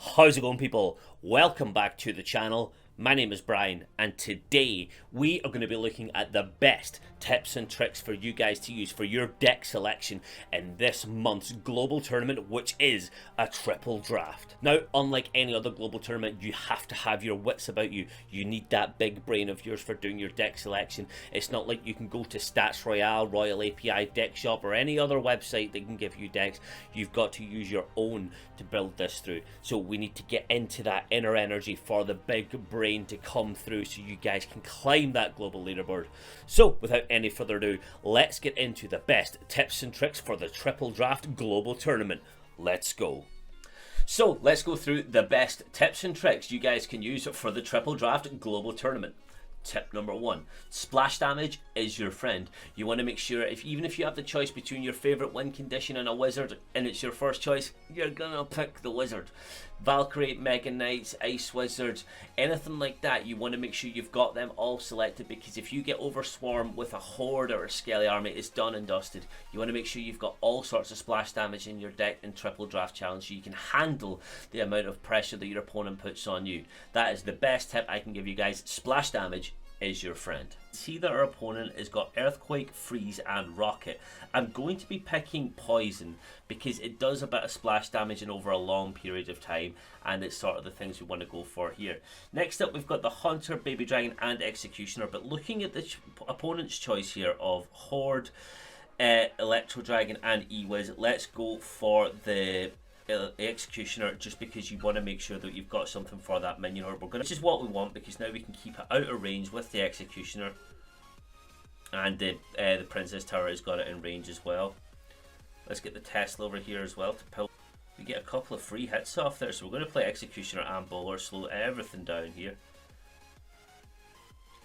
How's it going, people? Welcome back to the channel. My name is Brian, and today we are going to be looking at the best tips and tricks for you guys to use for your deck selection in this month's global tournament, which is a triple draft. Now, unlike any other global tournament, you have to have your wits about you. You need that big brain of yours for doing your deck selection. It's not like you can go to Stats Royale, Royal API, Deck Shop, or any other website that can give you decks. You've got to use your own to build this through. So we need to get into that inner energy for the big brain to come through so you guys can climb that global leaderboard. So without any further ado, let's get into the best tips and tricks for the triple draft global tournament. Let's go. So let's go through the best tips and tricks you guys can use for the triple draft global tournament. Tip number one, splash damage is your friend. You want to make sure, even if you have the choice between your favorite win condition and a wizard and it's your first choice, you're gonna pick the wizard. Valkyrie, Mega Knights, Ice Wizards, anything like that, you want to make sure you've got them all selected, because if you get overswarmed with a horde or a skelly army, it's done and dusted. You want to make sure you've got all sorts of splash damage in your deck in triple draft challenge so you can handle the amount of pressure that your opponent puts on you. That is the best tip I can give you guys. Splash damage is your friend. See that our opponent has got Earthquake, Freeze and Rocket. I'm going to be picking Poison because it does a bit of splash damage in over a long period of time, and it's sort of the things we want to go for here. Next up, we've got the Hunter, Baby Dragon and Executioner, but looking at the opponent's choice here of Horde, Electro Dragon and E-Wiz, let's go for the Executioner, just because you want to make sure that you've got something for that minion horde. Which is what we want, because now we can keep it out of range with the Executioner, and the Princess Tower has got it in range as well. Let's get the Tesla over here as well to pull. We get a couple of free hits off there, so we're going to play Executioner and Bowler, slow everything down here.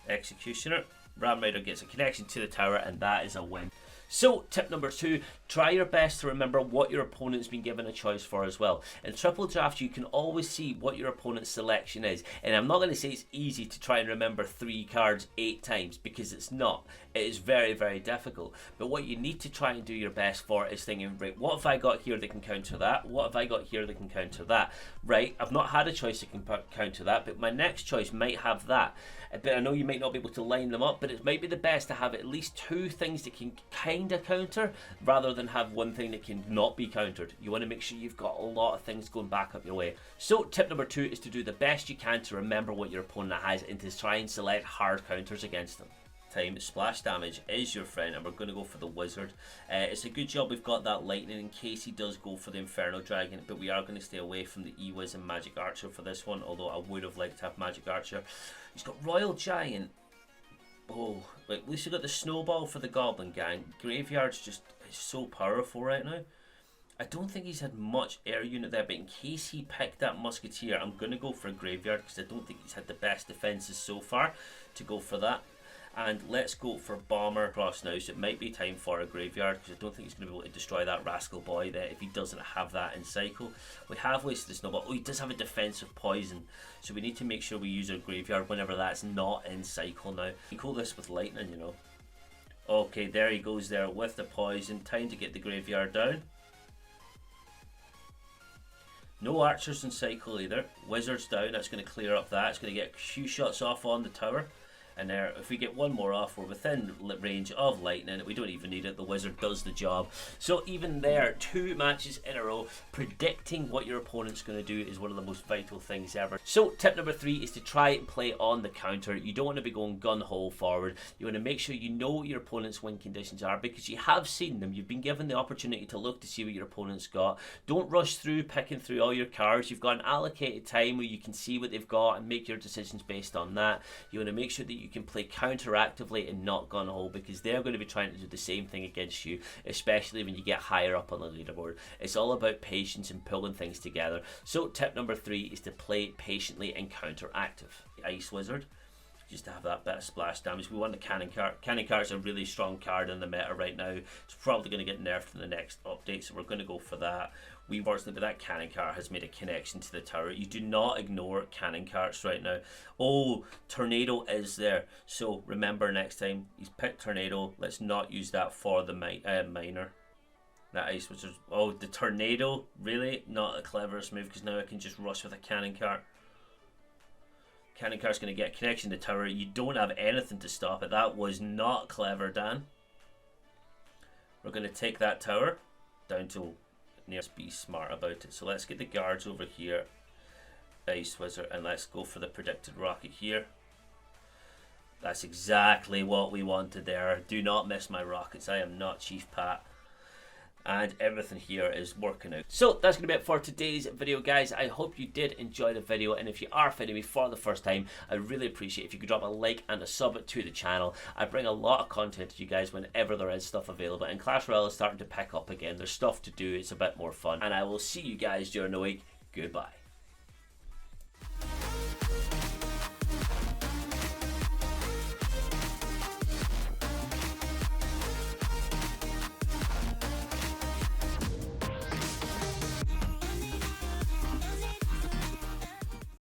Executioner, Ram Rider gets a connection to the tower, and that is a win. So, tip number two, try your best to remember what your opponent's been given a choice for as well. In triple draft, you can always see what your opponent's selection is. And I'm not going to say it's easy to try and remember 3 cards 8 times, because it's not. It is very, very difficult. But what you need to try and do your best for is thinking, right, what have I got here that can counter that? What have I got here that can counter that? Right, I've not had a choice that can counter that, but my next choice might have that. But I know you might not be able to line them up, but it might be the best to have at least 2 things that can kind of counter, rather than have one thing that can not be countered. You want to make sure you've got a lot of things going back up your way. So tip number 2 is to do the best you can to remember what your opponent has and to try and select hard counters against them. Splash damage is your friend, and we're going to go for the wizard. It's a good job we've got that lightning in case he does go for the Inferno Dragon, but we are going to stay away from the E-Wiz and Magic Archer for this one, although I would have liked to have Magic Archer. He's got Royal Giant. Oh, like, at least we got the Snowball for the Goblin Gang. Graveyard's just is so powerful right now. I don't think he's had much air unit there, but in case he picked that Musketeer, I'm going to go for a Graveyard, because I don't think he's had the best defenses so far to go for that. And let's go for Bomber Cross now, so it might be time for a Graveyard, because I don't think he's going to be able to destroy that Rascal Boy there if he doesn't have that in cycle. We have wasted the Snowball. Oh, he does have a defensive Poison, so we need to make sure we use our Graveyard whenever that's not in cycle now. We call this with Lightning, you know. Okay, there he goes there with the Poison. Time to get the Graveyard down. No Archers in cycle either. Wizards down, that's going to clear up that. It's going to get a few shots off on the tower. And there, if we get one more off, we're within range of lightning. We don't even need it. The wizard does the job. So even there, 2 matches in a row, predicting what your opponent's going to do is one of the most vital things ever. So tip number 3 is to try and play on the counter. You don't want to be going gun-ho forward. You want to make sure you know what your opponent's win conditions are, because you have seen them. You've been given the opportunity to look to see what your opponent's got. Don't rush through picking through all your cards. You've got an allocated time where you can see what they've got and make your decisions based on that. You want to make sure that you can play counter-actively and not gun-ho, because they're going to be trying to do the same thing against you, especially when you get higher up on the leaderboard. It's all about patience and pulling things together. So tip number 3 is to play patiently and counter-active. Ice Wizard, just to have that bit of splash damage. We want the Cannon card. Cannon card is a really strong card in the meta right now. It's probably going to get nerfed in the next update, so we're going to go for that. Unfortunately, but that Cannon card has made a connection to the tower. You do not ignore Cannon cards right now. Oh, Tornado is there. So remember, next time he's picked Tornado, let's not use that for the miner. That ice was just, oh, the tornado, really? Not the cleverest move, because now I can just rush with a cannon cart. Cannon cart's going to get a connection to the tower. You don't have anything to stop it. That was not clever, Dan. We're going to take that tower down to near. Be smart about it. So let's get the guards over here. Ice Wizard, and let's go for the predicted rocket here. That's exactly what we wanted there. Do not miss my rockets. I am not Chief Pat. And everything here is working out. So that's going to be it for today's video, guys. I hope you did enjoy the video, and if you are finding me for the first time, I'd really appreciate if you could drop a like and a sub to the channel. I bring a lot of content to you guys whenever there is stuff available, and Clash Royale is starting to pick up again. There's stuff to do. It's a bit more fun, and I will see you guys during the week. Goodbye.